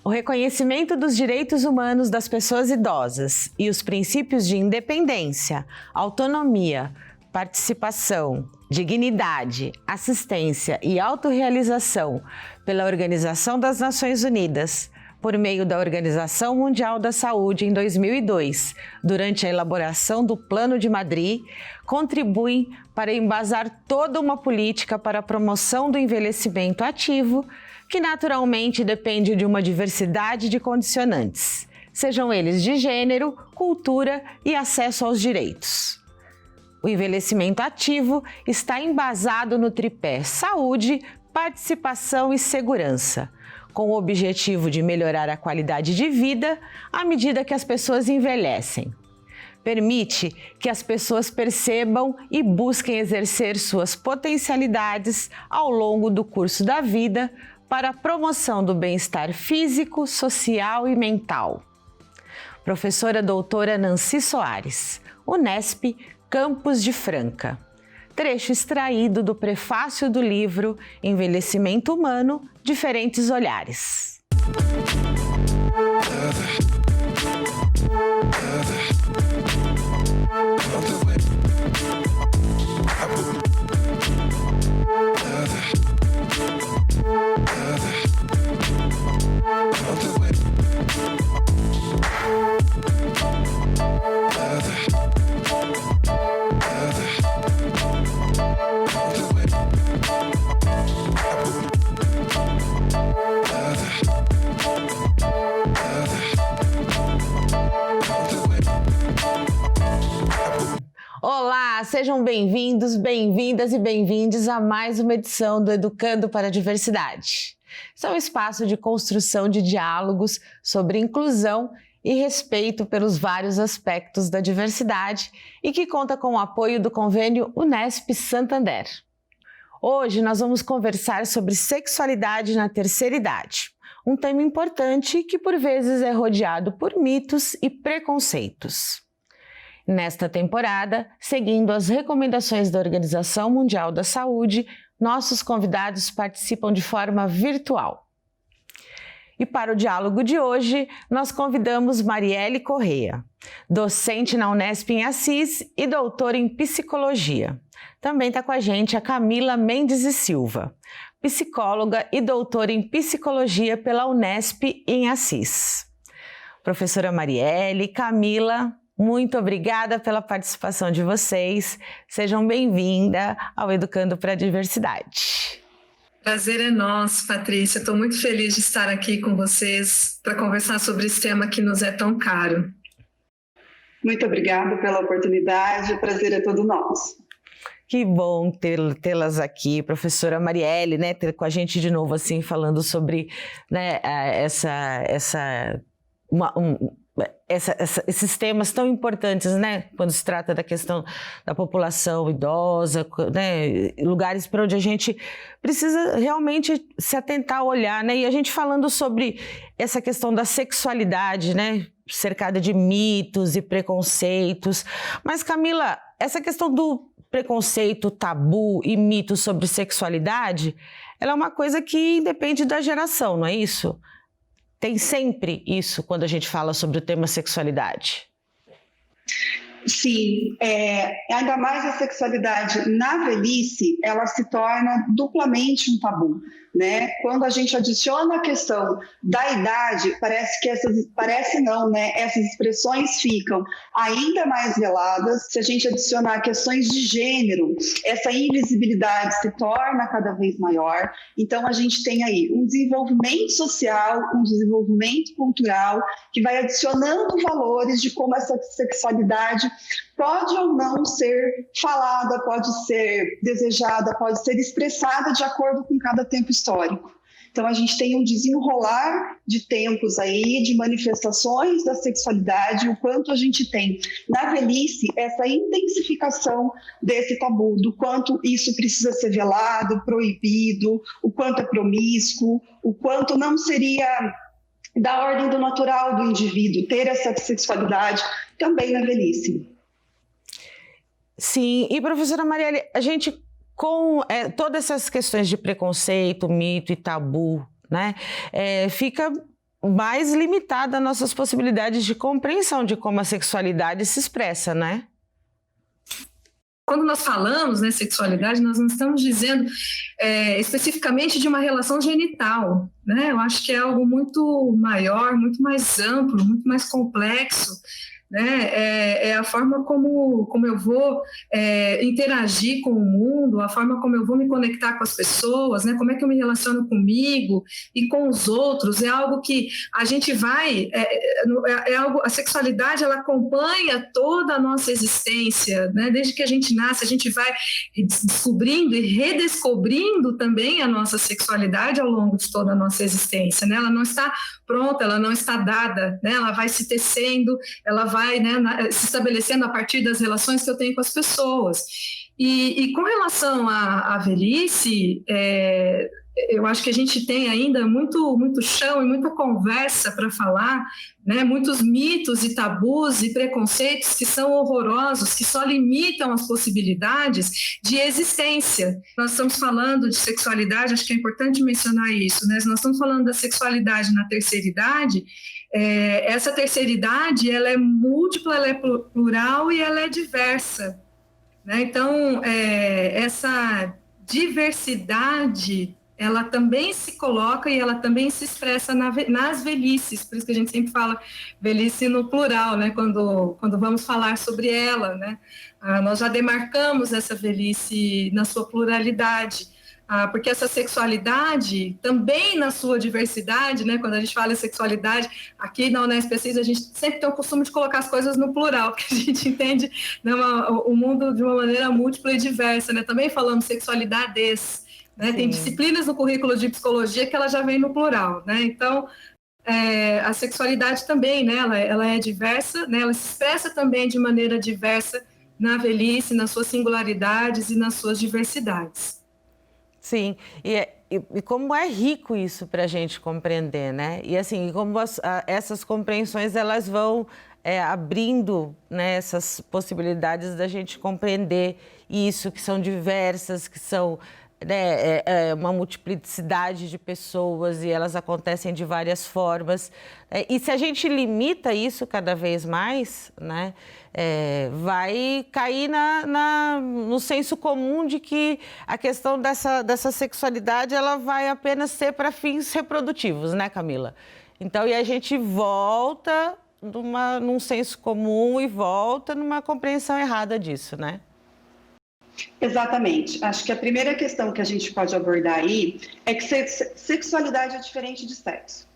O reconhecimento dos direitos humanos das pessoas idosas e os princípios de independência, autonomia, participação, dignidade, assistência e autorrealização pela Organização das Nações Unidas, por meio da Organização Mundial da Saúde em 2002, durante a elaboração do Plano de Madrid, contribuem para embasar toda uma política para a promoção do envelhecimento ativo, que naturalmente depende de uma diversidade de condicionantes, sejam eles de gênero, cultura e acesso aos direitos. O envelhecimento ativo está embasado no tripé saúde, participação e segurança, com o objetivo de melhorar a qualidade de vida à medida que as pessoas envelhecem. Permite que as pessoas percebam e busquem exercer suas potencialidades ao longo do curso da vida para a promoção do bem-estar físico, social e mental. Professora doutora Nancy Soares, Unesp, Campos de Franca. Trecho extraído do prefácio do livro Envelhecimento Humano, Diferentes Olhares. Olá, sejam bem-vindos, bem-vindas e bem-vindes a mais uma edição do Educando para a Diversidade. Esse é um espaço de construção de diálogos sobre inclusão e respeito pelos vários aspectos da diversidade e que conta com o apoio do convênio Unesp Santander. Hoje nós vamos conversar sobre sexualidade na terceira idade, um tema importante que por vezes é rodeado por mitos e preconceitos. Nesta temporada, seguindo as recomendações da Organização Mundial da Saúde, nossos convidados participam de forma virtual. E para o diálogo de hoje, nós convidamos Marielle Correia, docente na Unesp em Assis e doutora em psicologia. Também está com a gente a Camila Mendes e Silva, psicóloga e doutora em psicologia pela Unesp em Assis. Professora Marielle, Camila, muito obrigada pela participação de vocês. Sejam bem-vindas ao Educando para a Diversidade. Prazer é nosso, Patrícia. Estou muito feliz de estar aqui com vocês para conversar sobre esse tema que nos é tão caro. Muito obrigada pela oportunidade. O prazer é todo nosso. Que bom tê-las aqui, professora Marielle, né, ter com a gente de novo assim falando sobre, né, esses temas tão importantes, né, quando se trata da questão da população idosa, né, lugares para onde a gente precisa realmente se atentar, olhar, né, e a gente falando sobre essa questão da sexualidade, né, cercada de mitos e preconceitos. Mas, Camila, essa questão do preconceito, tabu e mito sobre sexualidade, ela é uma coisa que depende da geração, não é isso? Tem sempre isso quando a gente fala sobre o tema sexualidade. Sim, ainda mais a sexualidade na velhice, ela se torna duplamente um tabu, né? Quando a gente adiciona a questão da idade, essas expressões ficam ainda mais veladas. Se a gente adicionar questões de gênero, essa invisibilidade se torna cada vez maior. Então a gente tem aí um desenvolvimento social, um desenvolvimento cultural que vai adicionando valores de como essa sexualidade pode ou não ser falada, pode ser desejada, pode ser expressada de acordo com cada tempo histórico. Então, a gente tem um desenrolar de tempos aí, de manifestações da sexualidade, o quanto a gente tem na velhice essa intensificação desse tabu, do quanto isso precisa ser velado, proibido, o quanto é promíscuo, o quanto não seria da ordem do natural do indivíduo ter essa sexualidade também na velhice. Sim, e professora Marielle, a gente com todas essas questões de preconceito, mito e tabu, né, fica mais limitada nossas possibilidades de compreensão de como a sexualidade se expressa, né? Quando nós falamos, né, sexualidade, nós não estamos dizendo especificamente de uma relação genital, né? Eu acho que é algo muito maior, muito mais amplo, muito mais complexo, né? É a forma como eu vou interagir com o mundo, a forma como eu vou me conectar com as pessoas, né? Como é que eu me relaciono comigo e com os outros. É algo que a gente vai... a sexualidade, ela acompanha toda a nossa existência, né? Desde que a gente nasce, a gente vai descobrindo e redescobrindo também a nossa sexualidade ao longo de toda a nossa existência, né? Ela não está pronta, ela não está dada, né? Ela vai se tecendo, ela vai, né, se estabelecendo a partir das relações que eu tenho com as pessoas. E com relação à velhice, eu acho que a gente tem ainda muito chão e muita conversa para falar, né? Muitos mitos e tabus e preconceitos que são horrorosos, que só limitam as possibilidades de existência. Nós estamos falando de sexualidade, acho que é importante mencionar isso, né? Nós estamos falando da sexualidade na terceira idade. Essa terceira idade, ela é múltipla, ela é plural e ela é diversa, né? Então, essa diversidade, ela também se coloca e ela também se expressa nas velhices, por isso que a gente sempre fala velhice no plural, né? Quando vamos falar sobre ela, né? Nós já demarcamos essa velhice na sua pluralidade, porque essa sexualidade também na sua diversidade, né? Quando a gente fala em sexualidade, aqui na Unesp a gente sempre tem o costume de colocar as coisas no plural, porque a gente entende, né, o mundo de uma maneira múltipla e diversa, né? Também falamos sexualidades, né? Tem disciplinas no currículo de psicologia que ela já vem no plural, né? Então, a sexualidade também, né? Ela é diversa, né? Ela se expressa também de maneira diversa na velhice, nas suas singularidades e nas suas diversidades. Sim, e como é rico isso para a gente compreender, né? E assim, como essas compreensões, elas vão abrindo, né, essas possibilidades da gente compreender isso, que são diversas, que são, né, uma multiplicidade de pessoas e elas acontecem de várias formas. E se a gente limita isso cada vez mais, né, vai cair no senso comum de que a questão dessa sexualidade ela vai apenas ser para fins reprodutivos, né, Camila? Então, e a gente volta num senso comum e volta numa compreensão errada disso, né? Exatamente. Acho que a primeira questão que a gente pode abordar aí é que sexualidade é diferente de sexo,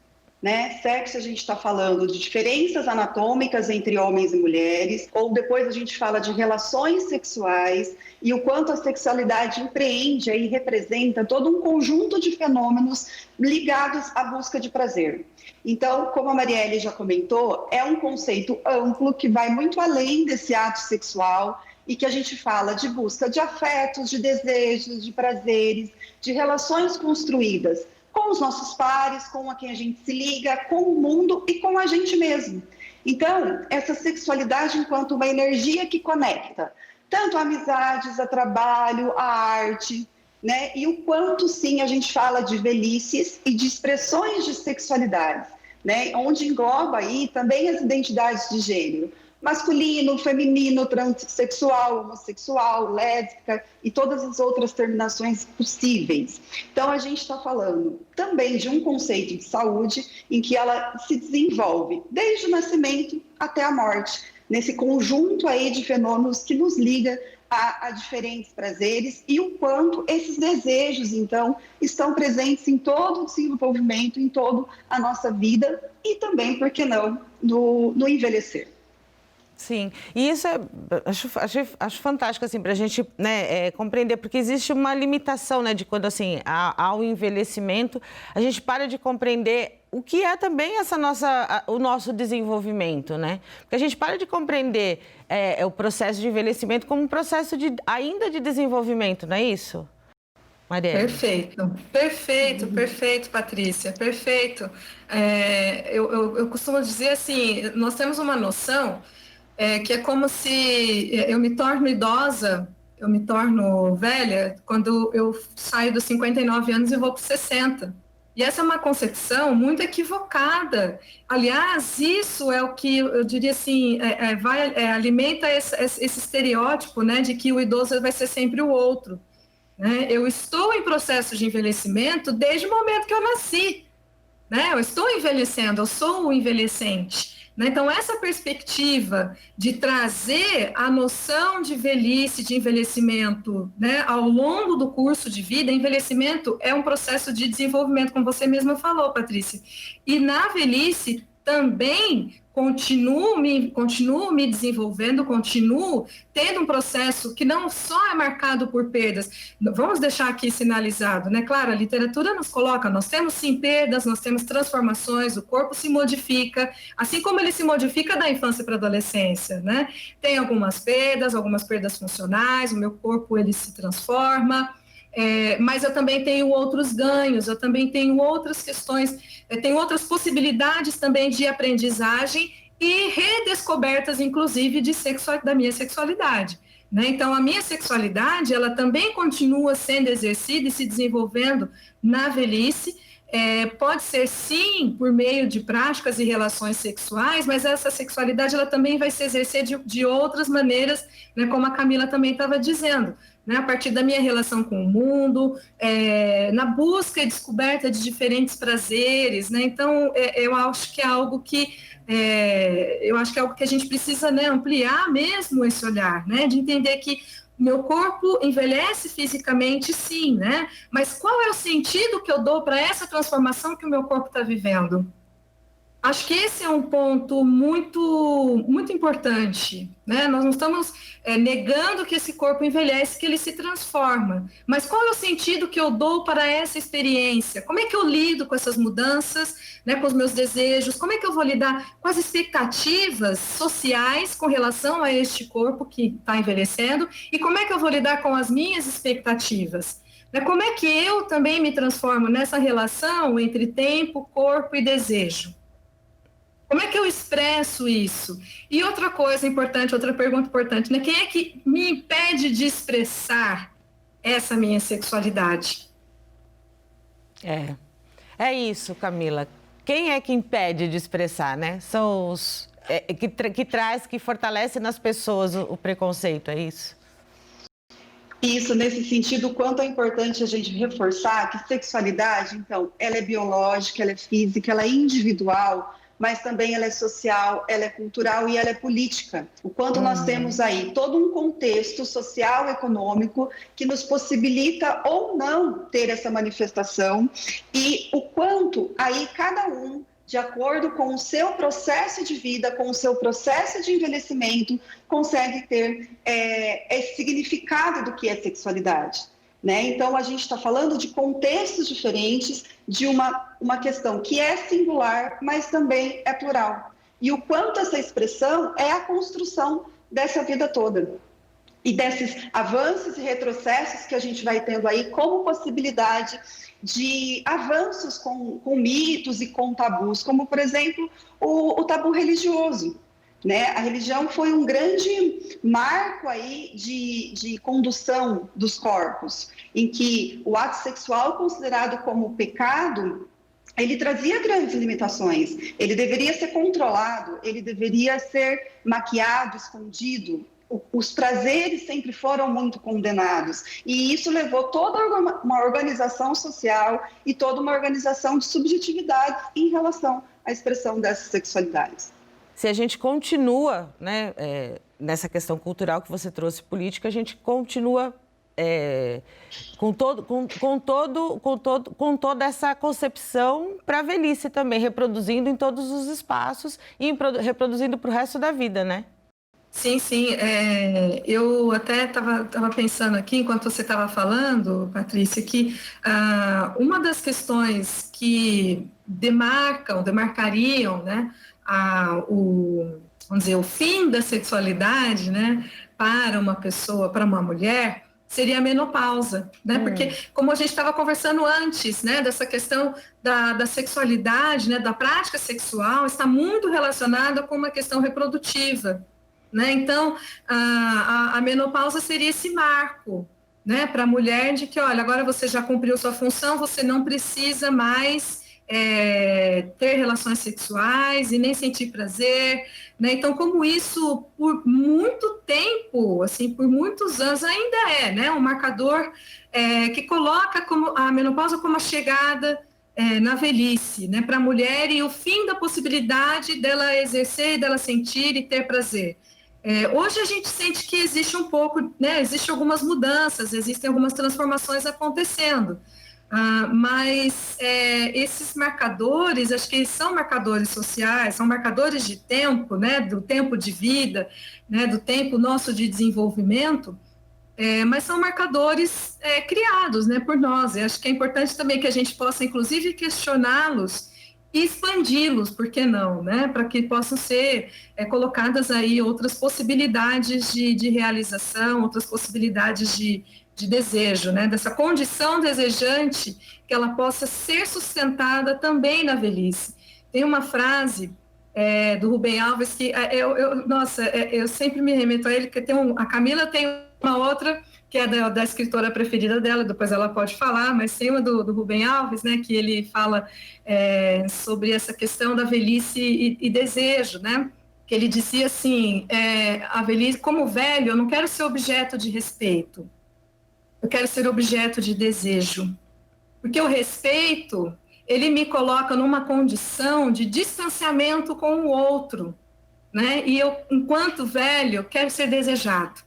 né? Sexo, a gente está falando de diferenças anatômicas entre homens e mulheres, ou depois a gente fala de relações sexuais e o quanto a sexualidade empreende e representa todo um conjunto de fenômenos ligados à busca de prazer. Então, como a Marielle já comentou, é um conceito amplo que vai muito além desse ato sexual e que a gente fala de busca de afetos, de desejos, de prazeres, de relações construídas com os nossos pares, com a quem a gente se liga, com o mundo e com a gente mesmo. Então, essa sexualidade enquanto uma energia que conecta tanto a amizades, a trabalho, a arte, né? E o quanto, sim, a gente fala de velhices e de expressões de sexualidade, né? Onde engloba aí também as identidades de gênero, masculino, feminino, transexual, homossexual, lésbica e todas as outras terminações possíveis. Então, a gente está falando também de um conceito de saúde em que ela se desenvolve desde o nascimento até a morte, nesse conjunto aí de fenômenos que nos liga a diferentes prazeres e o quanto esses desejos, então, estão presentes em todo o desenvolvimento, em toda a nossa vida e também, por que não, no envelhecer. Sim, e isso acho fantástico, assim, para a gente, né, compreender, porque existe uma limitação, né, de quando, assim, ao envelhecimento, a gente para de compreender o que é também o nosso desenvolvimento, né? Porque a gente para de compreender o processo de envelhecimento como um processo ainda de desenvolvimento, não é isso, Marielle? Perfeito, Patrícia, perfeito. Eu costumo dizer assim, nós temos uma noção que é como se eu me torno idosa, eu me torno velha quando eu saio dos 59 anos e vou para os 60. E essa é uma concepção muito equivocada. Aliás, isso é o que eu diria assim, alimenta esse estereótipo, né, de que o idoso vai ser sempre o outro. Né? Eu estou em processo de envelhecimento desde o momento que eu nasci. Né? Eu estou envelhecendo, eu sou o envelhecente. Né? Então, essa perspectiva de trazer a noção de velhice, de envelhecimento, né, ao longo do curso de vida, envelhecimento é um processo de desenvolvimento, como você mesma falou, Patrícia. E na velhice também continuo me desenvolvendo, continuo tendo um processo que não só é marcado por perdas. Vamos deixar aqui sinalizado, né? Claro, a literatura nos coloca, nós temos sim perdas, nós temos transformações, o corpo se modifica, assim como ele se modifica da infância para a adolescência, né? Tem algumas perdas funcionais, o meu corpo ele se transforma, mas eu também tenho outros ganhos, eu também tenho outras questões, tenho outras possibilidades também de aprendizagem e redescobertas, inclusive, da minha sexualidade. Né? Então, a minha sexualidade, ela também continua sendo exercida e se desenvolvendo na velhice. Pode ser, sim, por meio de práticas e relações sexuais, mas essa sexualidade ela também vai se exercer de outras maneiras, né, como a Camila também estava dizendo, né, a partir da minha relação com o mundo, na busca e descoberta de diferentes prazeres. Né? Então, eu acho que é algo que a gente precisa, né, ampliar mesmo esse olhar, né, de entender que meu corpo envelhece fisicamente, sim, né? Mas qual é o sentido que eu dou para essa transformação que o meu corpo está vivendo? Acho que esse é um ponto muito, muito importante, né? Nós não estamos negando que esse corpo envelhece, que ele se transforma. Mas qual é o sentido que eu dou para essa experiência? Como é que eu lido com essas mudanças, né, com os meus desejos? Como é que eu vou lidar com as expectativas sociais com relação a este corpo que está envelhecendo? E como é que eu vou lidar com as minhas expectativas? Como é que eu também me transformo nessa relação entre tempo, corpo e desejo? Como é que eu expresso isso? E outra coisa importante, outra pergunta importante, né? Quem é que me impede de expressar essa minha sexualidade? É isso, Camila. Quem é que impede de expressar, né? São os que fortalece nas pessoas o preconceito, é isso? Isso, nesse sentido, o quanto é importante a gente reforçar que sexualidade, então, ela é biológica, ela é física, ela é individual, mas também ela é social, ela é cultural e ela é política. O quanto nós temos aí todo um contexto social, econômico, que nos possibilita ou não ter essa manifestação, e o quanto aí cada um, de acordo com o seu processo de vida, com o seu processo de envelhecimento, consegue ter esse significado do que é sexualidade. Né? Então, a gente está falando de contextos diferentes, de uma questão que é singular, mas também é plural. E o quanto essa expressão é a construção dessa vida toda. E desses avanços e retrocessos que a gente vai tendo aí como possibilidade de avanços com mitos e com tabus, como, por exemplo, o tabu religioso. Né? A religião foi um grande marco aí de condução dos corpos, em que o ato sexual considerado como pecado, ele trazia grandes limitações, ele deveria ser controlado, ele deveria ser maquiado, escondido. Os prazeres sempre foram muito condenados, e isso levou toda uma organização social e toda uma organização de subjetividades em relação à expressão dessas sexualidades. Se a gente continua, né, nessa questão cultural que você trouxe, política, a gente continua com toda essa concepção para a velhice também, reproduzindo em todos os espaços e reproduzindo para o resto da vida, né? Sim, sim. Eu até estava pensando aqui, enquanto você estava falando, Patrícia, que uma das questões que demarcariam, né, vamos dizer, o fim da sexualidade, né, para uma pessoa, para uma mulher, seria a menopausa, né? Porque, como a gente estava conversando antes, né, dessa questão da sexualidade, né, da prática sexual, está muito relacionada com uma questão reprodutiva, né? Então, a menopausa seria esse marco, né, para a mulher de que, olha, agora você já cumpriu sua função, você não precisa mais ter relações sexuais e nem sentir prazer, né? Então, como isso, por muito tempo, assim, por muitos anos, ainda né, um marcador que coloca como a menopausa como a chegada na velhice, né, para a mulher e o fim da possibilidade dela exercer, dela sentir e ter prazer. Hoje a gente sente que existe um pouco, né, existem algumas mudanças, existem algumas transformações acontecendo, mas esses marcadores, acho que são marcadores sociais, são marcadores de tempo, né, do tempo de vida, né, do tempo nosso de desenvolvimento, mas são marcadores criados, né, por nós. Eu acho que é importante também que a gente possa, inclusive, questioná-los e expandi-los, por que não, né, para que possam ser colocadas aí outras possibilidades de realização, outras possibilidades de desejo, né, dessa condição desejante, que ela possa ser sustentada também na velhice. Tem uma frase do Rubem Alves que eu sempre me remeto a ele, que a Camila tem uma outra que é da escritora preferida dela, depois ela pode falar, mas tem uma do Rubem Alves, né, que ele fala sobre essa questão da velhice e desejo, né, que ele dizia assim, a velhice, como velho, eu não quero ser objeto de respeito, eu quero ser objeto de desejo, porque o respeito, ele me coloca numa condição de distanciamento com o outro, né, e eu, enquanto velho, quero ser desejado,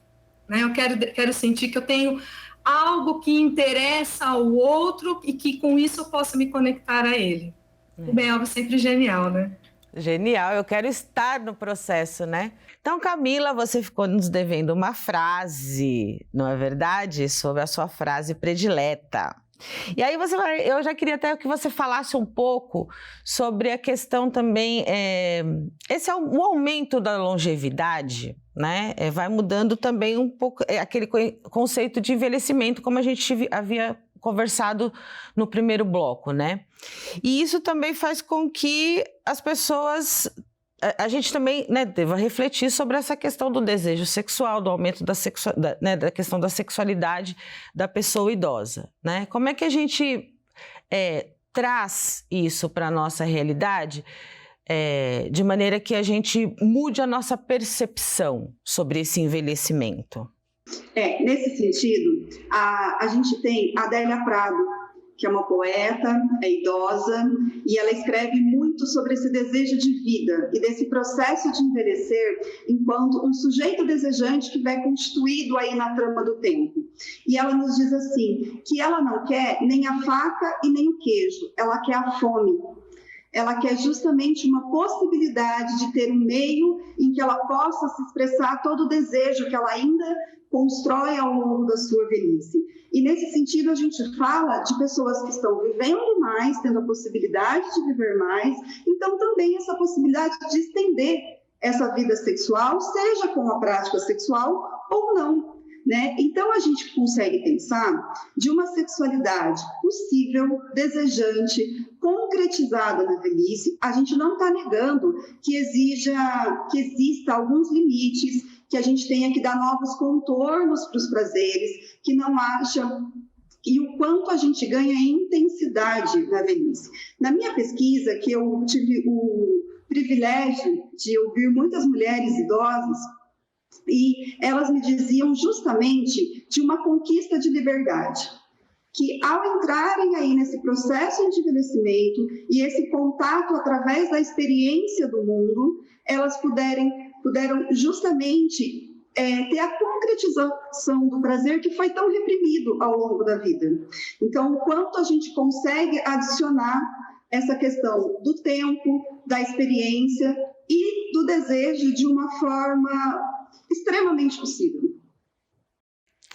né, eu quero sentir que eu tenho algo que interessa ao outro e que com isso eu possa me conectar a ele. O Bem Alves sempre genial, né? Genial, eu quero estar no processo, né? Então, Camila, você ficou nos devendo uma frase, não é verdade? Sobre a sua frase predileta. E aí eu já queria até que você falasse um pouco sobre a questão também, esse é o aumento da longevidade, né? Vai mudando também um pouco aquele conceito de envelhecimento, como a gente havia conversado no primeiro bloco, né? E isso também faz com que as pessoas, a gente também, né, deva refletir sobre essa questão do desejo sexual, do aumento da questão da sexualidade da pessoa idosa, né? Como é que a gente traz isso para a nossa realidade de maneira que a gente mude a nossa percepção sobre esse envelhecimento? Nesse sentido, a gente tem a Adélia Prado, que é uma poeta, é idosa, e ela escreve muito sobre esse desejo de vida e desse processo de envelhecer enquanto um sujeito desejante que vai constituído aí na trama do tempo. E ela nos diz assim, que ela não quer nem a faca e nem o queijo, ela quer a fome. Ela quer justamente uma possibilidade de ter um meio em que ela possa se expressar todo o desejo que ela ainda constrói ao longo da sua velhice. E nesse sentido a gente fala de pessoas que estão vivendo mais, tendo a possibilidade de viver mais, então também essa possibilidade de estender essa vida sexual, seja com a prática sexual ou não, né? Então a gente consegue pensar de uma sexualidade possível, desejante, concretizada na velhice. A gente não está negando que exista alguns limites, que a gente tenha que dar novos contornos para os prazeres, que não haja, e o quanto a gente ganha em intensidade na velhice. Na minha pesquisa, que eu tive o privilégio de ouvir muitas mulheres idosas, e elas me diziam justamente de uma conquista de liberdade, que ao entrarem aí nesse processo de envelhecimento e esse contato através da experiência do mundo, elas puderam justamente ter a concretização do prazer que foi tão reprimido ao longo da vida. Então, o quanto a gente consegue adicionar essa questão do tempo, da experiência e do desejo de uma forma extremamente possível.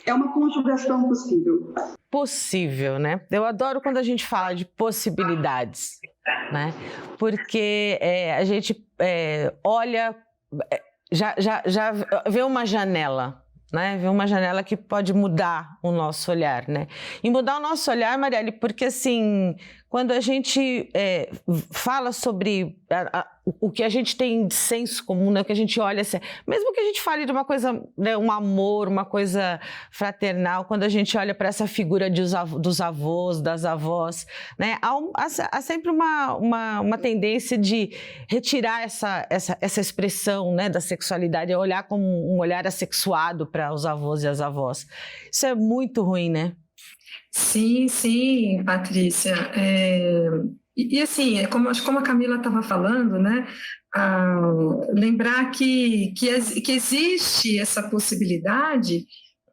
É uma conjugação possível. Possível, né? Eu adoro quando a gente fala de possibilidades, né? Porque a gente olha, já vê uma janela, né? Vê uma janela que pode mudar o nosso olhar, né? E mudar o nosso olhar, Marielle, porque assim, quando a gente fala sobre o que a gente tem de senso comum, né? O que a gente olha, assim, mesmo que a gente fale de uma coisa, né, um amor, uma coisa fraternal, quando a gente olha para essa figura dos avós, das avós, né? Há sempre uma tendência de retirar essa expressão, né, da sexualidade, olhar como um olhar assexuado para os avós e as avós. Isso é muito ruim, né? Sim, Patrícia. E assim, como a Camila estava falando, né? Lembrar que existe essa possibilidade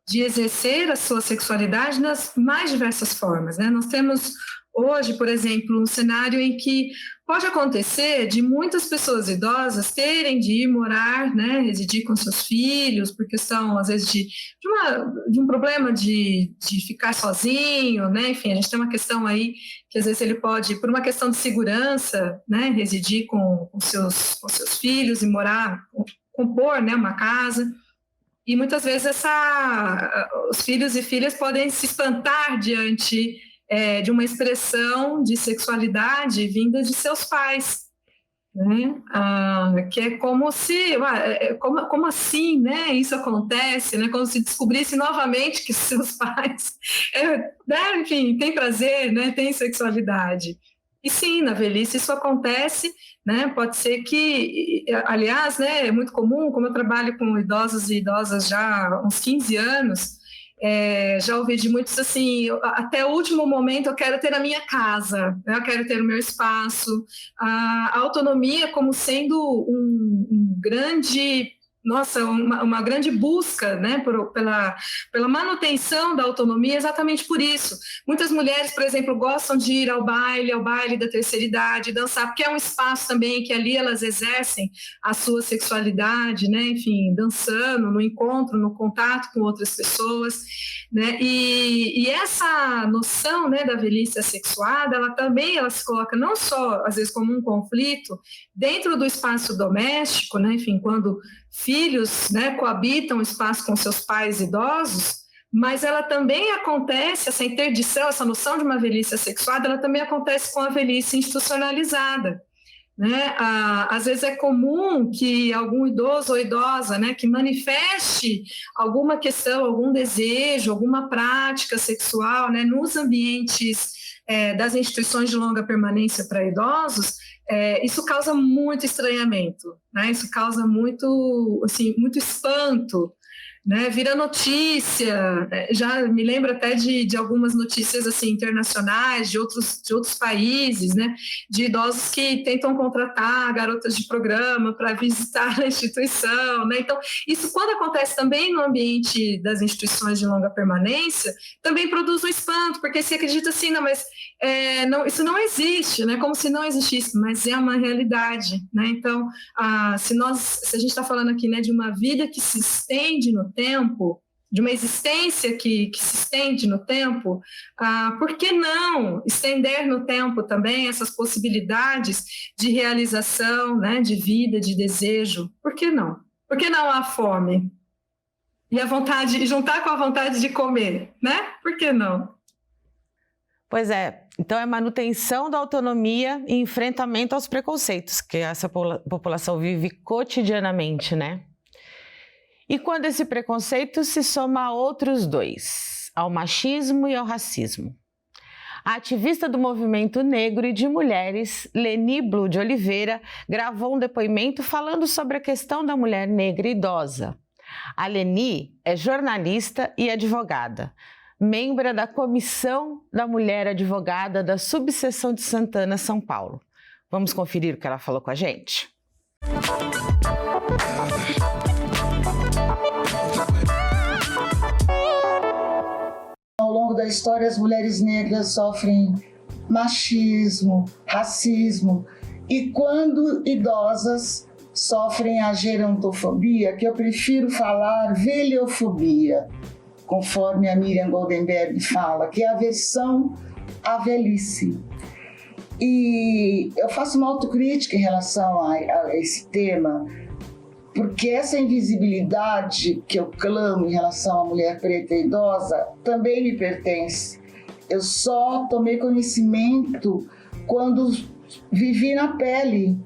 de exercer a sua sexualidade nas mais diversas formas, né? Nós temos hoje, por exemplo, um cenário em que pode acontecer de muitas pessoas idosas terem de ir morar, né, residir com seus filhos, por questão, às vezes, de um problema de ficar sozinho, né? Enfim, a gente tem uma questão aí que, às vezes, ele pode, por uma questão de segurança, né, residir com seus filhos e morar, compor, né, uma casa. E, muitas vezes, os filhos e filhas podem se espantar diante de uma expressão de sexualidade vinda de seus pais, né? Que é como se, como assim, né? Isso acontece, né? Como se descobrisse novamente que seus pais, né? Enfim, têm prazer, né? Têm sexualidade. E sim, na velhice isso acontece, né? Pode ser que, aliás, né? É muito comum, como eu trabalho com idosos e idosas já há uns 15 anos, já ouvi de muitos assim, até o último momento eu quero ter a minha casa, né? Eu quero ter o meu espaço, a autonomia como sendo um grande, uma grande busca, né, pela manutenção da autonomia, exatamente por isso. Muitas mulheres, por exemplo, gostam de ir ao baile da terceira idade, dançar, porque é um espaço também que ali elas exercem a sua sexualidade, né, enfim, dançando, no encontro, no contato com outras pessoas, né, e essa noção, né, da velhice assexuada, ela se coloca não só, às vezes, como um conflito dentro do espaço doméstico, né, enfim, quando filhos, né, coabitam o espaço com seus pais idosos, mas ela também acontece, essa interdição, essa noção de uma velhice assexuada, ela também acontece com a velhice institucionalizada, né? Às vezes é comum que algum idoso ou idosa, né, que manifeste alguma questão, algum desejo, alguma prática sexual, né, nos ambientes das instituições de longa permanência para idosos, isso causa muito estranhamento, né? Isso causa muito espanto, né? Vira notícia, já me lembro até de algumas notícias assim, internacionais, de outros países, né? De idosos que tentam contratar garotas de programa para visitar a instituição, né? Então, isso quando acontece também no ambiente das instituições de longa permanência, também produz um espanto, porque se acredita assim, não, mas isso não existe, né? Como se não existisse, mas é uma realidade, né? Então, se a gente está falando aqui, né, de uma vida que se estende no tempo, de uma existência que se estende no tempo, por que não estender no tempo também essas possibilidades de realização, né, de vida, de desejo? Por que não? Por que não a fome? E a vontade, juntar com a vontade de comer, né? Por que não? Pois é, então é manutenção da autonomia e enfrentamento aos preconceitos que essa população vive cotidianamente, né? E quando esse preconceito se soma a outros dois, ao machismo e ao racismo. A ativista do movimento negro e de mulheres, Leni Blu de Oliveira, gravou um depoimento falando sobre a questão da mulher negra idosa. A Leni é jornalista e advogada, membro da Comissão da Mulher Advogada da Subseção de Santana, São Paulo. Vamos conferir o que ela falou com a gente? Ao longo da história, as mulheres negras sofrem machismo, racismo e, quando idosas, sofrem a gerontofobia, que eu prefiro falar velhofobia, conforme a Miriam Goldenberg fala, que é a aversão à velhice. E eu faço uma autocrítica em relação a esse tema, porque essa invisibilidade que eu clamo em relação à mulher preta e idosa também me pertence. Eu só tomei conhecimento quando vivi na pele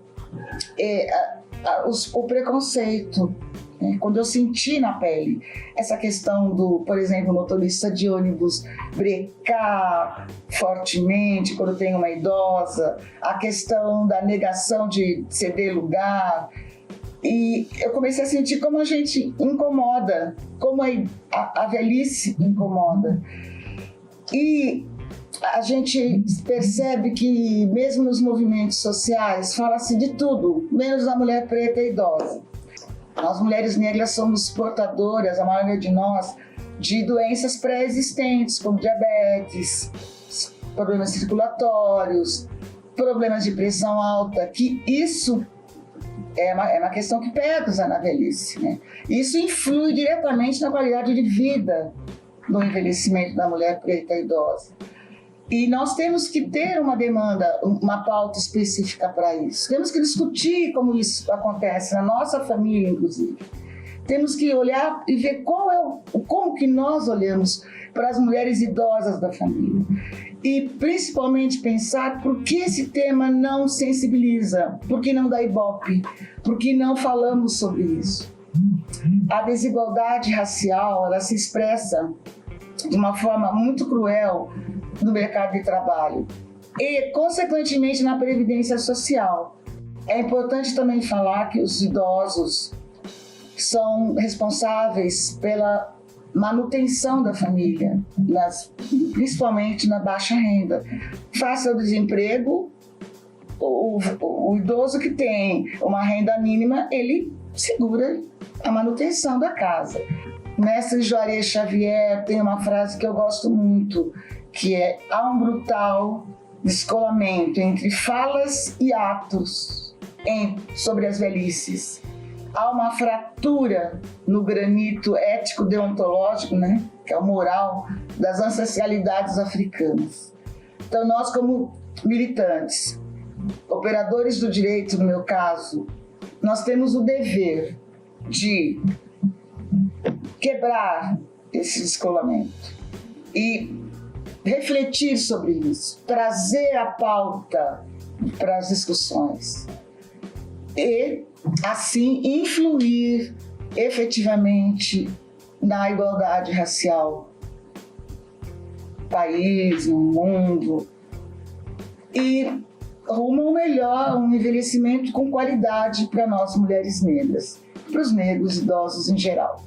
o preconceito, né? Quando eu senti na pele essa questão do, por exemplo, motorista de ônibus brecar fortemente quando tem uma idosa, a questão da negação de ceder lugar. E eu comecei a sentir como a gente incomoda, como a velhice incomoda. E a gente percebe que, mesmo nos movimentos sociais, fala-se de tudo, menos da mulher preta e idosa. Nós, mulheres negras, somos portadoras, a maioria de nós, de doenças pré-existentes, como diabetes, problemas circulatórios, problemas de pressão alta, que isso é uma questão que pesa na velhice, né? Isso influi diretamente na qualidade de vida no envelhecimento da mulher preta e idosa. E nós temos que ter uma demanda, uma pauta específica para isso. Temos que discutir como isso acontece na nossa família, inclusive. Temos que olhar e ver como que nós olhamos para as mulheres idosas da família. E principalmente pensar por que esse tema não sensibiliza, por que não dá ibope, por que não falamos sobre isso. A desigualdade racial, ela se expressa de uma forma muito cruel no mercado de trabalho e, consequentemente, na previdência social. É importante também falar que os idosos são responsáveis pela manutenção da família, principalmente na baixa renda. Face ao desemprego, o idoso que tem uma renda mínima, ele segura a manutenção da casa. Mestre Juarez Xavier tem uma frase que eu gosto muito, que é: há um brutal descolamento entre falas e atos sobre as velhices. Há uma fratura no granito ético-deontológico, né, que é o moral das ancestralidades africanas. Então, nós, como militantes, operadores do direito, no meu caso, nós temos o dever de quebrar esse descolamento e refletir sobre isso, trazer a pauta para as discussões e, assim, influir efetivamente na igualdade racial no país, no mundo, e rumo ao melhor, um envelhecimento com qualidade para nós, mulheres negras, para os negros idosos em geral.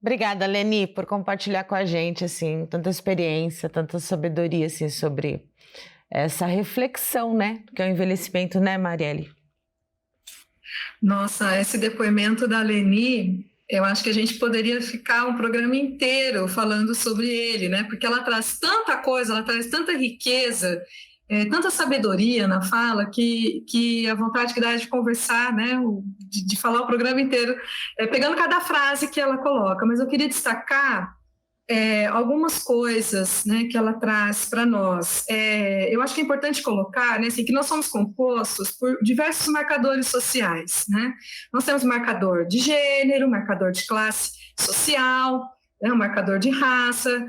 Obrigada, Leni, por compartilhar com a gente assim, tanta experiência, tanta sabedoria assim, sobre essa reflexão, né? Que é o envelhecimento, né, Marielle? Nossa, esse depoimento da Leni, eu acho que a gente poderia ficar um programa inteiro falando sobre ele, né? Porque ela traz tanta coisa, ela traz tanta riqueza, tanta sabedoria na fala, que a vontade que dá de conversar, né? De falar o programa inteiro, pegando cada frase que ela coloca. Mas eu queria destacar algumas coisas, né, que ela traz para nós. Eu acho que é importante colocar, né, assim, que nós somos compostos por diversos marcadores sociais, né? Nós temos marcador de gênero, marcador de classe social, um marcador de raça,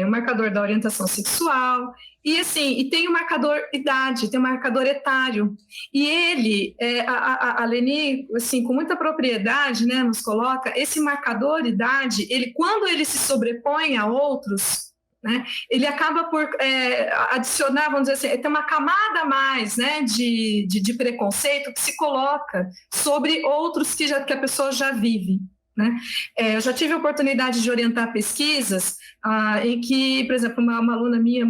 um marcador da orientação sexual, e tem o marcador idade, tem o marcador etário. E ele, a Leni, assim, com muita propriedade, né, nos coloca, esse marcador idade, quando ele se sobrepõe a outros, né, ele acaba por adicionar, vamos dizer assim, tem uma camada a mais, né, de preconceito que se coloca sobre outros que a pessoa já vive. Né? Eu já tive a oportunidade de orientar pesquisas em que, por exemplo, uma aluna minha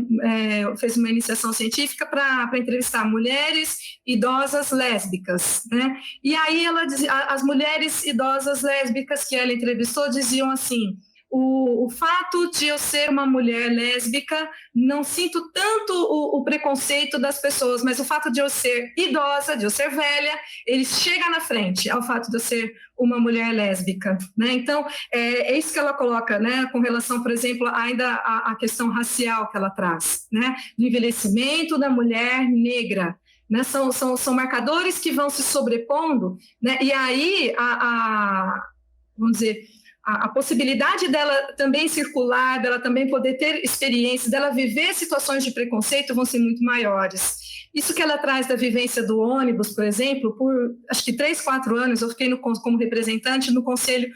fez uma iniciação científica para entrevistar mulheres idosas lésbicas, né? E aí ela dizia, as mulheres idosas lésbicas que ela entrevistou diziam assim: o fato de eu ser uma mulher lésbica, não sinto tanto o preconceito das pessoas, mas o fato de eu ser idosa, de eu ser velha, ele chega na frente ao fato de eu ser uma mulher lésbica, né? Então, é isso que ela coloca, né? Com relação, por exemplo, ainda à questão racial que ela traz, né? Do envelhecimento da mulher negra, né? São marcadores que vão se sobrepondo, né? E aí, vamos dizer, a possibilidade dela também circular, dela também poder ter experiências, dela viver situações de preconceito vão ser muito maiores. Isso que ela traz da vivência do ônibus, por exemplo, por acho que 3, 4 anos, eu fiquei como representante no Conselho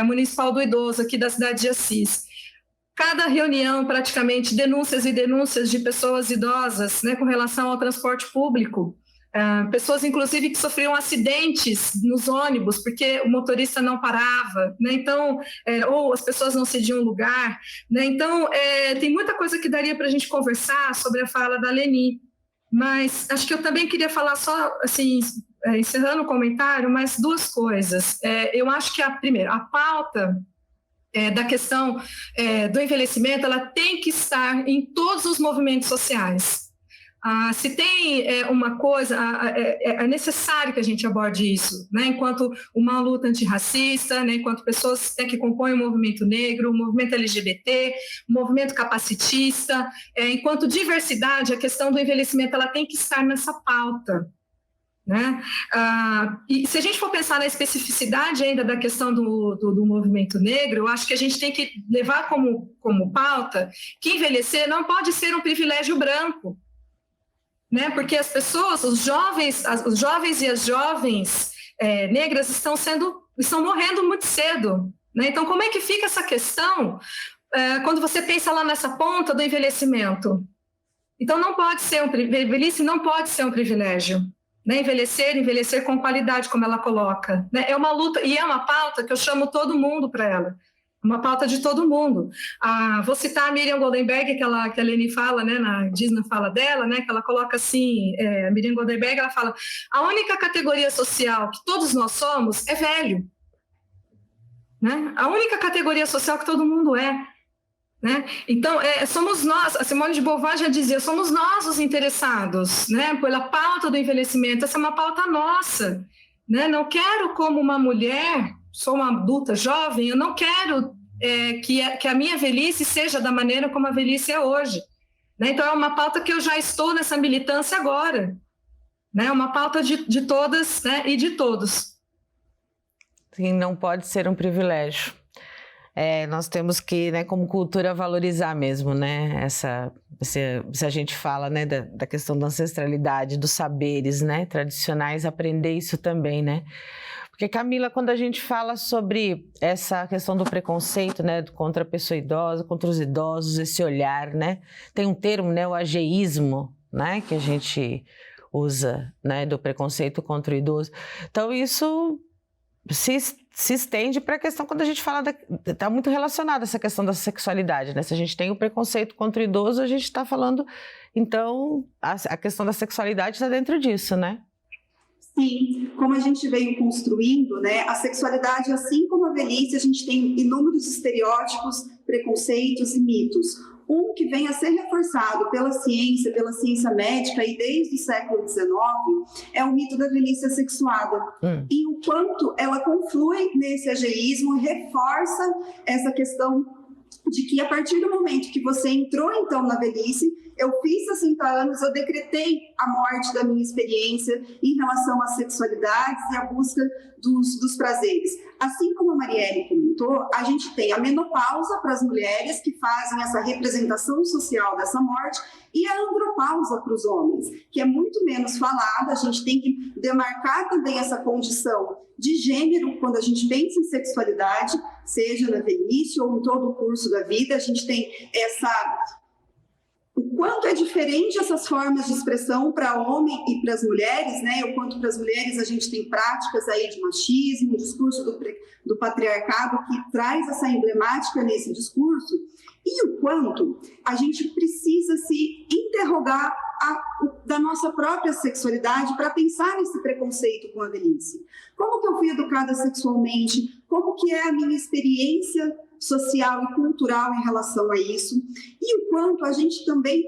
Municipal do Idoso aqui da cidade de Assis. Cada reunião, praticamente, denúncias e denúncias de pessoas idosas, né, com relação ao transporte público. Pessoas, inclusive, que sofriam acidentes nos ônibus, porque o motorista não parava, né? Então, ou as pessoas não cediam lugar, né? Então, tem muita coisa que daria para a gente conversar sobre a fala da Leni, mas acho que eu também queria falar só, assim, encerrando o comentário, mais 2 coisas. Eu acho que, primeiro, a pauta da questão do envelhecimento, ela tem que estar em todos os movimentos sociais. Se tem uma coisa, é necessário que a gente aborde isso, né? Enquanto uma luta antirracista, né? Enquanto pessoas que compõem o movimento negro, o movimento LGBT, o movimento capacitista, enquanto diversidade, a questão do envelhecimento ela tem que estar nessa pauta, né? E se a gente for pensar na especificidade ainda da questão do movimento negro, eu acho que a gente tem que levar como pauta que envelhecer não pode ser um privilégio branco, né? Porque as pessoas, os jovens e as jovens negras estão morrendo muito cedo, né? Então, como é que fica essa questão quando você pensa lá nessa ponta do envelhecimento? Então, não pode ser velhice não pode ser um privilégio, né? Envelhecer com qualidade, como ela coloca, né? É uma luta e é uma pauta que eu chamo todo mundo para ela. Uma pauta de todo mundo. Vou citar a Miriam Goldenberg, que a Leni fala, né, diz na fala dela, né, que ela coloca assim, a Miriam Goldenberg, ela fala, a única categoria social que todos nós somos é velho. Né? A única categoria social que todo mundo é. Né? Então, somos nós, a Simone de Beauvoir já dizia, somos nós os interessados, né, pela pauta do envelhecimento, essa é uma pauta nossa. Né? Não quero como uma mulher... sou uma adulta jovem, eu não quero que a minha velhice seja da maneira como a velhice é hoje. Né? Então, é uma pauta que eu já estou nessa militância agora. Né? Uma pauta de todas, né? E de todos. Sim, não pode ser um privilégio. Nós temos que, né, como cultura, valorizar mesmo, né? Se a gente fala, né, da questão da ancestralidade, dos saberes, né, tradicionais, aprender isso também, né? Porque, Camila, quando a gente fala sobre essa questão do preconceito, né, contra a pessoa idosa, contra os idosos, esse olhar, né, tem um termo, né, o ageísmo, né, que a gente usa, né, do preconceito contra o idoso. Então, isso se estende para a questão quando a gente fala, está muito relacionada essa questão da sexualidade, né? Se a gente tem o preconceito contra o idoso, a gente está falando, então, a questão da sexualidade está dentro disso, né? Sim, como a gente veio construindo, né, a sexualidade, assim como a velhice, a gente tem inúmeros estereótipos, preconceitos e mitos. Um que vem a ser reforçado pela ciência médica e desde o século XIX é o mito da velhice assexuada. E o quanto ela conflui nesse ageísmo, reforça essa questão de que a partir do momento que você entrou então na velhice, eu fiz 60 anos, eu decretei a morte da minha experiência em relação às sexualidades e à busca dos prazeres. Assim como a Marielle comentou, a gente tem a menopausa para as mulheres que fazem essa representação social dessa morte e a andropausa para os homens, que é muito menos falada. A gente tem que demarcar também essa condição de gênero quando a gente pensa em sexualidade, seja na velhice ou em todo o curso da vida. A gente tem o quanto é diferente essas formas de expressão para homem e para as mulheres, né? O quanto para as mulheres a gente tem práticas aí de machismo, um discurso do patriarcado que traz essa emblemática nesse discurso, e o quanto a gente precisa se interrogar da nossa própria sexualidade para pensar nesse preconceito com a velhice. Como que eu fui educada sexualmente? Como que é a minha experiência social e cultural em relação a isso? E o quanto a gente também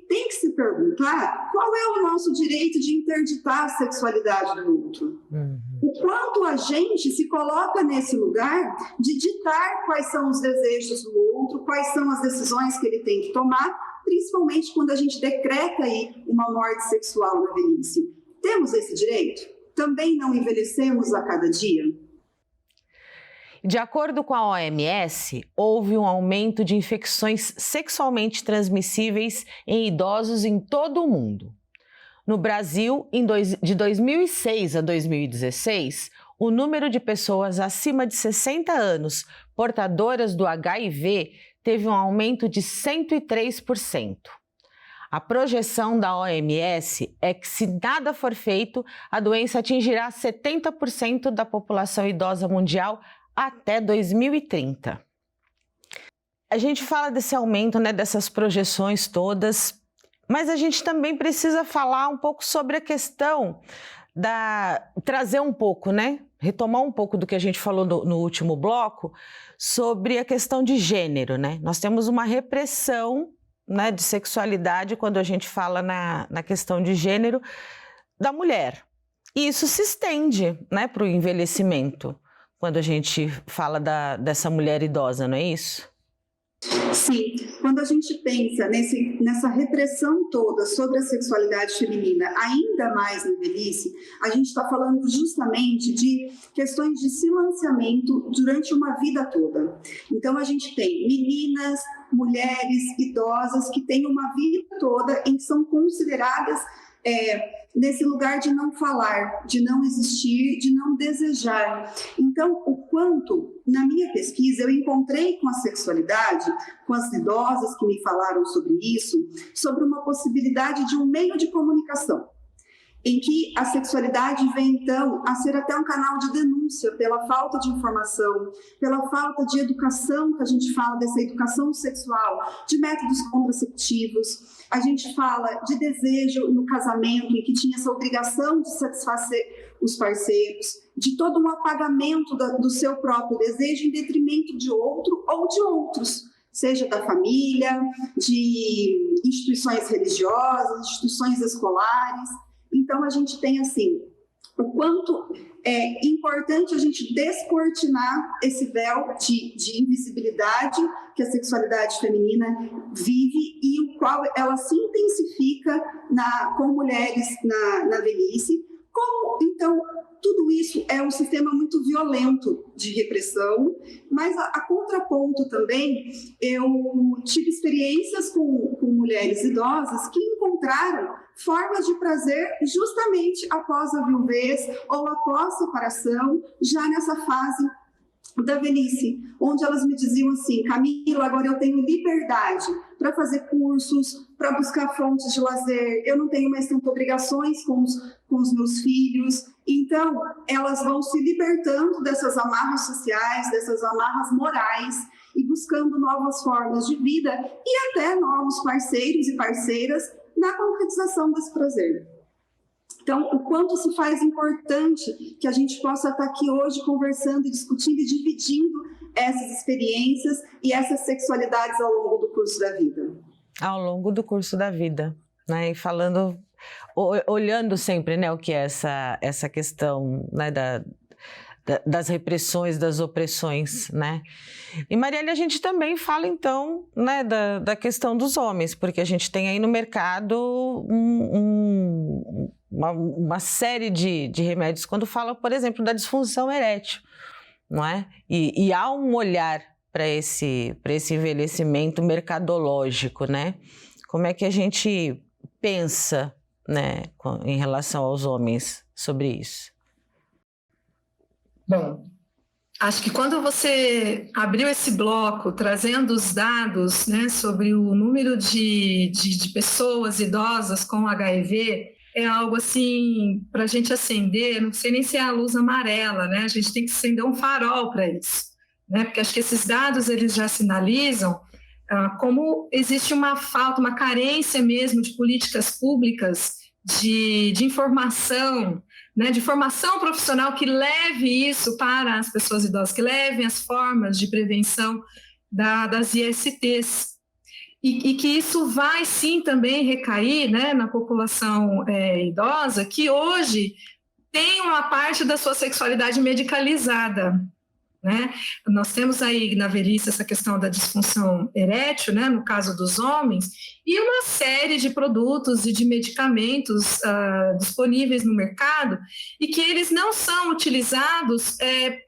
tem que se perguntar qual é o nosso direito de interditar a sexualidade do outro. O quanto a gente se coloca nesse lugar de ditar quais são os desejos do outro, quais são as decisões que ele tem que tomar, principalmente quando a gente decreta aí uma morte sexual na velhice. Temos esse direito? Também não envelhecemos a cada dia? De acordo com a OMS, houve um aumento de infecções sexualmente transmissíveis em idosos em todo o mundo. No Brasil, de 2006 a 2016, o número de pessoas acima de 60 anos portadoras do HIV teve um aumento de 103%. A projeção da OMS é que, se nada for feito, a doença atingirá 70% da população idosa mundial até 2030. A gente fala desse aumento, né, dessas projeções todas, mas a gente também precisa falar um pouco sobre a questão trazer um pouco, né, retomar um pouco do que a gente falou no último bloco, sobre a questão de gênero, né? Nós temos uma repressão, né, de sexualidade quando a gente fala na questão de gênero da mulher. E isso se estende, né, para o envelhecimento, quando a gente fala dessa mulher idosa, não é isso? Sim, quando a gente pensa nessa repressão toda sobre a sexualidade feminina, ainda mais na velhice, a gente está falando justamente de questões de silenciamento durante uma vida toda. Então, a gente tem meninas, mulheres, idosas que têm uma vida toda em que são consideradas nesse lugar de não falar, de não existir, de não desejar. Então, o quanto, na minha pesquisa, eu encontrei com a sexualidade, com as idosas que me falaram sobre isso, sobre uma possibilidade de um meio de comunicação, em que a sexualidade vem, então, a ser até um canal de denúncia pela falta de informação, pela falta de educação, que a gente fala dessa educação sexual, de métodos contraceptivos. A gente fala de desejo no casamento, em que tinha essa obrigação de satisfazer os parceiros, de todo um apagamento do seu próprio desejo em detrimento de outro ou de outros, seja da família, de instituições religiosas, instituições escolares. Então, a gente tem, assim, o quanto é importante a gente descortinar esse véu de invisibilidade que a sexualidade feminina vive e o qual ela se intensifica com mulheres na velhice. Como, então, tudo isso é um sistema muito violento de repressão, mas a contraponto também, eu tive experiências com mulheres idosas que encontraram formas de prazer justamente após a viuvez ou após a separação, já nessa fase da velhice, onde elas me diziam assim: Camila, agora eu tenho liberdade para fazer cursos, para buscar fontes de lazer, eu não tenho mais tantas obrigações com os meus filhos. Então, elas vão se libertando dessas amarras sociais, dessas amarras morais e buscando novas formas de vida e até novos parceiros e parceiras na concretização desse prazer. Então, o quanto se faz importante que a gente possa estar aqui hoje conversando e discutindo e dividindo essas experiências e essas sexualidades ao longo do curso da vida. Ao longo do curso da vida, né? E falando, olhando sempre, né, o que é essa questão, né, das repressões, das opressões, né? E, Marielle, a gente também fala, então, né, da questão dos homens, porque a gente tem aí no mercado uma série de remédios, quando fala, por exemplo, da disfunção erétil, não é? E há um olhar para esse envelhecimento mercadológico, né? Como é que a gente pensa, né, em relação aos homens sobre isso? Bom, acho que quando você abriu esse bloco trazendo os dados, né, sobre o número de pessoas idosas com HIV, é algo assim para a gente acender, não sei nem se é a luz amarela, né? A gente tem que acender um farol para isso, né? Porque acho que esses dados eles já sinalizam como existe uma falta, uma carência mesmo de políticas públicas de informação, né, de formação profissional que leve isso para as pessoas idosas, que levem as formas de prevenção das ISTs. E que isso vai, sim, também recair, né, na população idosa, que hoje tem uma parte da sua sexualidade medicalizada. né? Nós temos aí na velhice essa questão da disfunção erétil, né, no caso dos homens, e uma série de produtos e de medicamentos disponíveis no mercado e que eles não são utilizados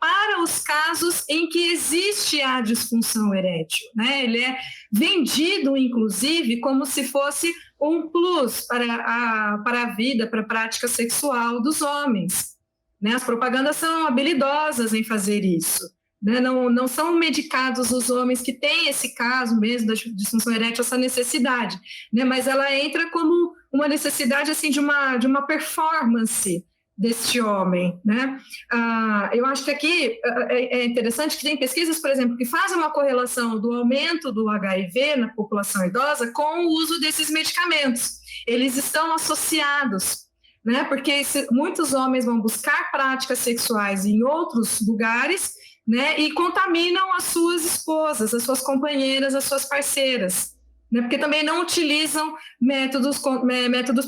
para os casos em que existe a disfunção erétil, né? Ele é vendido, inclusive, como se fosse um plus para a vida, para a prática sexual dos homens. Né, as propagandas são habilidosas em fazer isso. Né? Não são medicados os homens que têm esse caso mesmo da disfunção erétil, essa necessidade, né? Mas ela entra como uma necessidade assim, de uma performance deste homem. Né? Eu acho que aqui é interessante que tem pesquisas, por exemplo, que fazem uma correlação do aumento do HIV na população idosa com o uso desses medicamentos. Eles estão associados. Né? Porque muitos homens vão buscar práticas sexuais em outros lugares, né? E contaminam as suas esposas, as suas companheiras, as suas parceiras, né? Porque também não utilizam métodos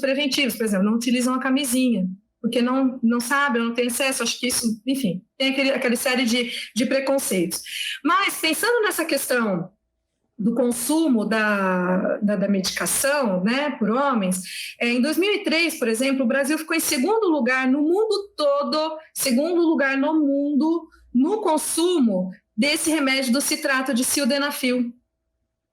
preventivos, por exemplo, não utilizam a camisinha, porque não sabem, não têm acesso, acho que isso, enfim, tem aquela série de preconceitos. Mas, pensando nessa questão do consumo da medicação, né, por homens, em 2003, por exemplo, o Brasil ficou em segundo lugar no mundo todo, segundo lugar no mundo, no consumo desse remédio do citrato de sildenafil.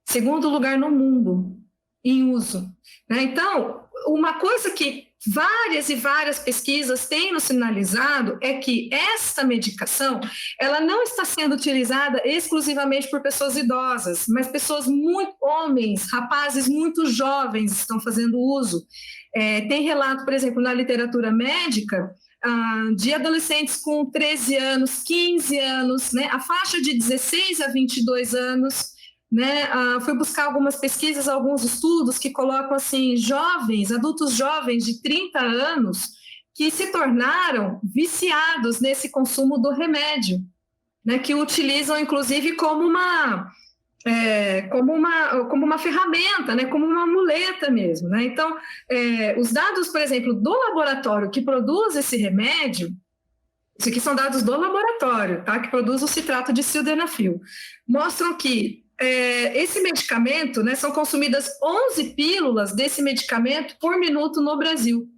Segundo lugar no mundo em uso. Né? Então, uma coisa que várias e várias pesquisas têm nos sinalizado é que esta medicação, ela não está sendo utilizada exclusivamente por pessoas idosas, mas homens, rapazes muito jovens estão fazendo uso. Tem relato, por exemplo, na literatura médica, de adolescentes com 13 anos, 15 anos, né? A faixa de 16 a 22 anos, né? Fui buscar algumas pesquisas, alguns estudos que colocam assim, adultos jovens de 30 anos que se tornaram viciados nesse consumo do remédio, né? Que utilizam inclusive como uma ferramenta, né? Como uma muleta mesmo, né? Então, os dados, por exemplo, do laboratório que produz esse remédio, isso aqui são dados do laboratório, tá? Que produz o citrato de sildenafil, mostram que esse medicamento, né, são consumidas 11 pílulas desse medicamento por minuto no Brasil.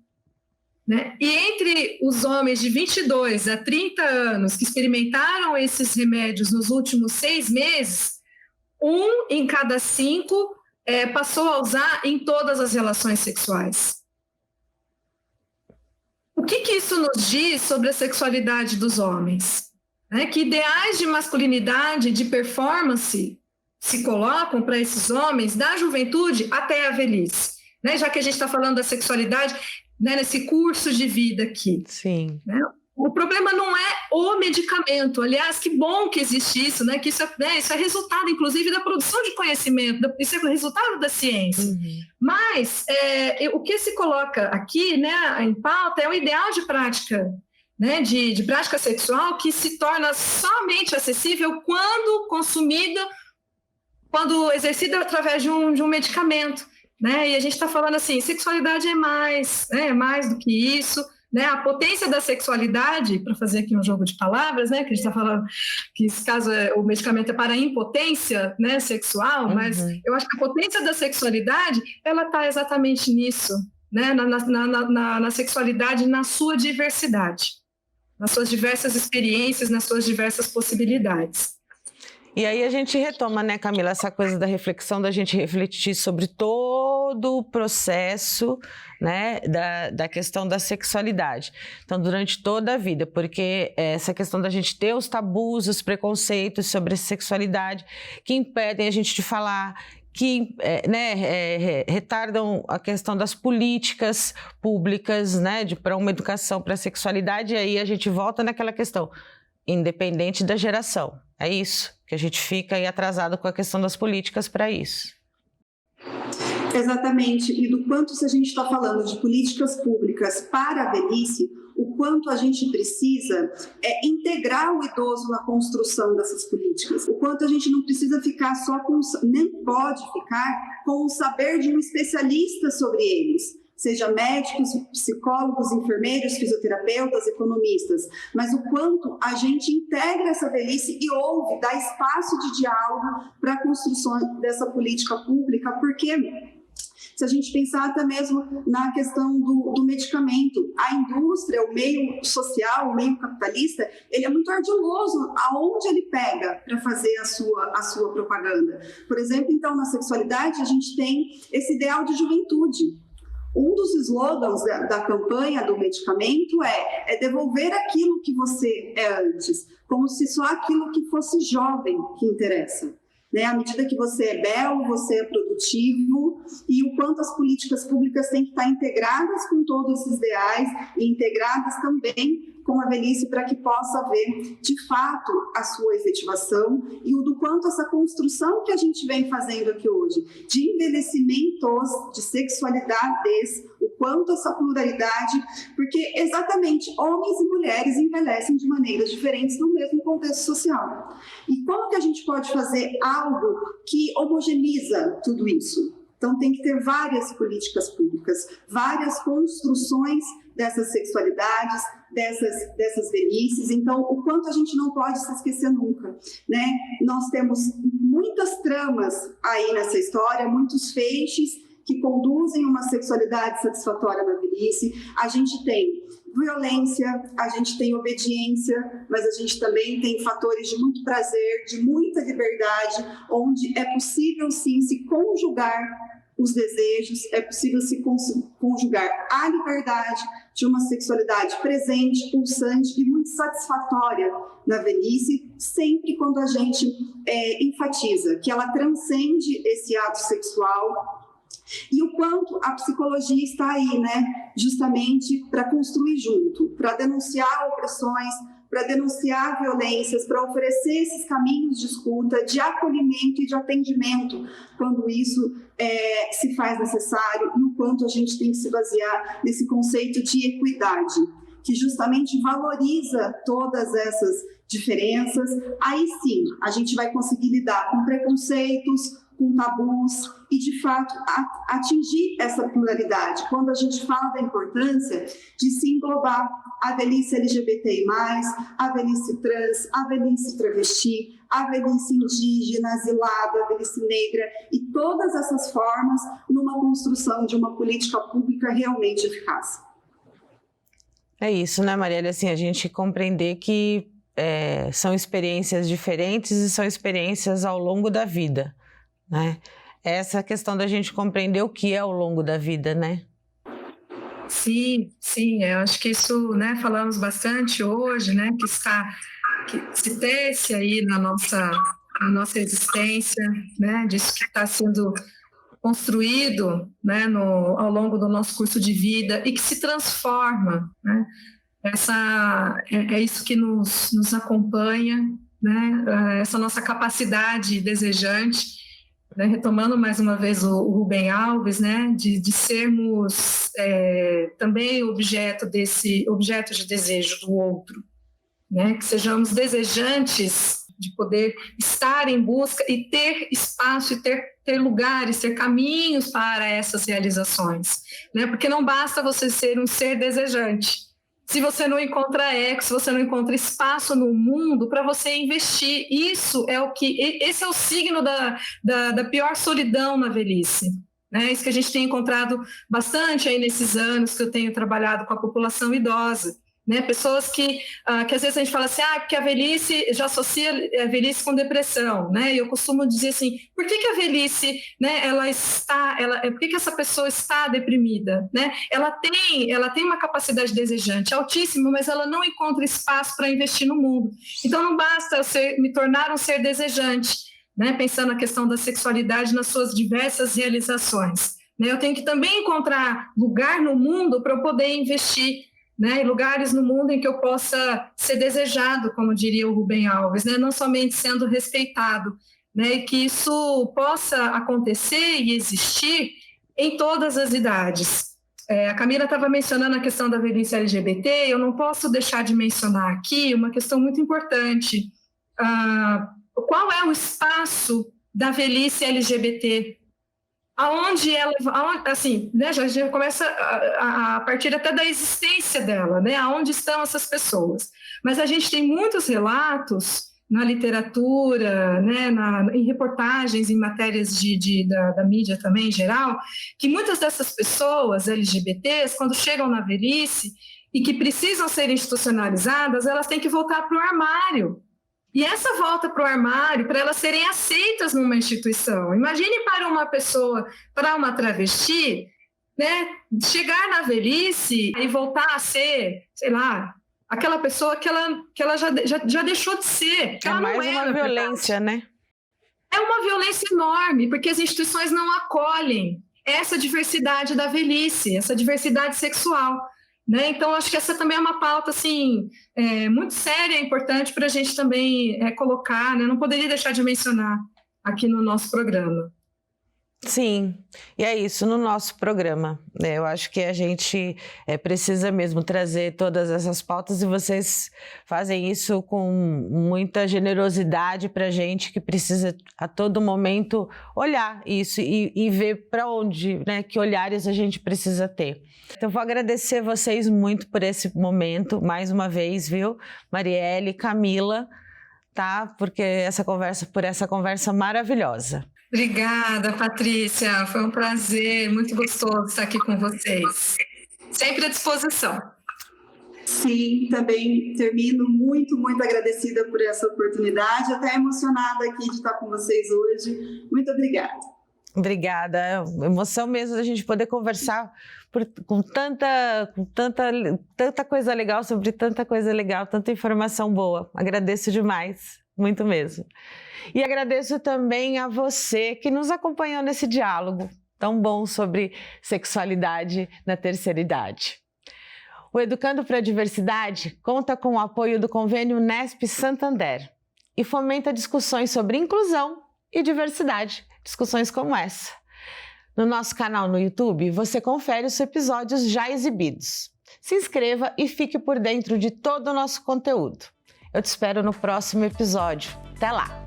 Né? E entre os homens de 22 a 30 anos que experimentaram esses remédios nos últimos 6 meses, 1 em cada 5 passou a usar em todas as relações sexuais. O que isso nos diz sobre a sexualidade dos homens? Que ideais de masculinidade, de performance se colocam para esses homens da juventude até a velhice, né? Já que a gente está falando da sexualidade, né, nesse curso de vida aqui. Sim. Né? O problema não é o medicamento, aliás, que bom que existe isso, né? Que isso é resultado, inclusive, da produção de conhecimento, isso é resultado da ciência. Uhum. Mas o que se coloca aqui, né, em pauta é o ideal de prática, né, de prática sexual que se torna somente acessível quando exercida através de um medicamento, né? E a gente está falando assim, sexualidade é mais do que isso, né? A potência da sexualidade, para fazer aqui um jogo de palavras, né? Que a gente está falando que nesse caso o medicamento é para a impotência, né, sexual, mas eu acho que a potência da sexualidade, ela está exatamente nisso, né? Na sexualidade, na sua diversidade, nas suas diversas experiências, nas suas diversas possibilidades. E aí a gente retoma, né, Camila, essa coisa da reflexão, da gente refletir sobre todo o processo, né, da questão da sexualidade. Então, durante toda a vida, porque essa questão da gente ter os tabus, os preconceitos sobre a sexualidade que impedem a gente de falar, que retardam a questão das políticas públicas, né, para uma educação para a sexualidade, e aí a gente volta naquela questão, independente da geração. É isso, que a gente fica aí atrasado com a questão das políticas para isso. Exatamente, e do quanto, se a gente está falando de políticas públicas para a velhice, o quanto a gente precisa integrar o idoso na construção dessas políticas, o quanto a gente não precisa ficar nem pode ficar com o saber de um especialista sobre eles, seja médicos, psicólogos, enfermeiros, fisioterapeutas, economistas, mas o quanto a gente integra essa velhice e ouve, dá espaço de diálogo para a construção dessa política pública, porque se a gente pensar até mesmo na questão do medicamento, a indústria, o meio social, o meio capitalista, ele é muito ardiloso aonde ele pega para fazer a sua propaganda. Por exemplo, então, na sexualidade, a gente tem esse ideal de juventude. Um dos slogans da campanha do medicamento é devolver aquilo que você é antes, como se só aquilo que fosse jovem que interessa. Né? À medida que você é belo, você é produtivo, e o quanto as políticas públicas têm que estar integradas com todos esses ideais e integradas também com a velhice para que possa haver, de fato, a sua efetivação e o do quanto essa construção que a gente vem fazendo aqui hoje, de envelhecimentos, de sexualidades, o quanto essa pluralidade, porque exatamente homens e mulheres envelhecem de maneiras diferentes no mesmo contexto social. E como que a gente pode fazer algo que homogeneiza tudo isso? Então, tem que ter várias políticas públicas, várias construções dessas sexualidades, dessas velhices. Então, o quanto a gente não pode se esquecer nunca, né? Nós temos muitas tramas aí nessa história, muitos feixes que conduzem uma sexualidade satisfatória na velhice. A gente tem violência, a gente tem obediência, mas a gente também tem fatores de muito prazer, de muita liberdade, onde é possível sim se conjugar os desejos, é possível se conjugar a liberdade de uma sexualidade presente, pulsante e muito satisfatória na velhice, sempre quando a gente enfatiza que ela transcende esse ato sexual. E o quanto a psicologia está aí, né, justamente para construir junto, para denunciar opressões, para denunciar violências, para oferecer esses caminhos de escuta, de acolhimento e de atendimento, quando isso se faz necessário, e o quanto a gente tem que se basear nesse conceito de equidade, que justamente valoriza todas essas diferenças. Aí sim, a gente vai conseguir lidar com preconceitos, com tabus e, de fato, atingir essa pluralidade. Quando a gente fala da importância de se englobar a velhice LGBTI+, a velhice trans, a velhice travesti, a velhice indígena, asilada, a velhice negra e todas essas formas numa construção de uma política pública realmente eficaz. É isso, né, Marielle? Assim, a gente compreender que são experiências diferentes e são experiências ao longo da vida, né? Essa questão da gente compreender o que é ao longo da vida, né? Sim, eu acho que isso, né, falamos bastante hoje, né, que se tece aí na nossa existência, né, disso que está sendo construído, né, ao longo do nosso curso de vida e que se transforma, né? É isso que nos acompanha, né? Essa nossa capacidade desejante, né? Retomando mais uma vez o Rubem Alves, né? De sermos também objeto de desejo do outro, né? Que sejamos desejantes de poder estar em busca e ter espaço e ter lugares, ter caminhos para essas realizações, né? Porque não basta você ser um ser desejante. Se você não encontra eco, se você não encontra espaço no mundo para você investir, esse é o signo da pior solidão na velhice, né? Isso que a gente tem encontrado bastante aí nesses anos que eu tenho trabalhado com a população idosa, né? Pessoas que às vezes a gente fala assim, porque a velhice já associa a velhice com depressão, né? E eu costumo dizer assim, por que a velhice, né? Por que essa pessoa está deprimida, né? Ela tem uma capacidade desejante altíssima, mas ela não encontra espaço para investir no mundo. Então não basta me tornar um ser desejante, né? Pensando na questão da sexualidade nas suas diversas realizações, né? Eu tenho que também encontrar lugar no mundo para eu poder investir, né, lugares no mundo em que eu possa ser desejado, como diria o Rubem Alves, né, não somente sendo respeitado, né, e que isso possa acontecer e existir em todas as idades. A Camila estava mencionando a questão da velhice LGBT, eu não posso deixar de mencionar aqui uma questão muito importante. Qual é o espaço da velhice LGBT aonde ela, assim, né, já começa a partir até da existência dela, né, aonde estão essas pessoas. Mas a gente tem muitos relatos na literatura, né, em reportagens, em matérias da mídia também, em geral, que muitas dessas pessoas LGBTs, quando chegam na velhice e que precisam ser institucionalizadas, elas têm que voltar para o armário. E essa volta para o armário, para elas serem aceitas numa instituição. Imagine para uma pessoa, para uma travesti, né, chegar na velhice e voltar a ser, sei lá, aquela pessoa que ela já deixou de ser. É mais uma violência, né? É uma violência enorme, porque as instituições não acolhem essa diversidade da velhice, essa diversidade sexual. Né? Então, acho que essa também é uma pauta assim, muito séria, importante para a gente também colocar, né? Não poderia deixar de mencionar aqui no nosso programa. Sim, e é isso, no nosso programa. Eu acho que a gente precisa mesmo trazer todas essas pautas e vocês fazem isso com muita generosidade para a gente que precisa a todo momento olhar isso e ver para onde, né, que olhares a gente precisa ter. Então, vou agradecer vocês muito por esse momento, mais uma vez, viu, Marielle, Camila, tá? Porque por essa conversa maravilhosa. Obrigada, Patrícia. Foi um prazer, muito gostoso estar aqui com vocês. Sempre à disposição. Sim, também termino muito, muito agradecida por essa oportunidade, até emocionada aqui de estar com vocês hoje. Muito obrigada. Obrigada, é uma emoção mesmo da gente poder conversar com tanta coisa legal, sobre tanta coisa legal, tanta informação boa. Agradeço demais, muito mesmo. E agradeço também a você que nos acompanhou nesse diálogo tão bom sobre sexualidade na terceira idade. O Educando para a Diversidade conta com o apoio do convênio Unesp Santander e fomenta discussões sobre inclusão e diversidade, discussões como essa. No nosso canal no YouTube, você confere os episódios já exibidos. Se inscreva e fique por dentro de todo o nosso conteúdo. Eu te espero no próximo episódio. Até lá!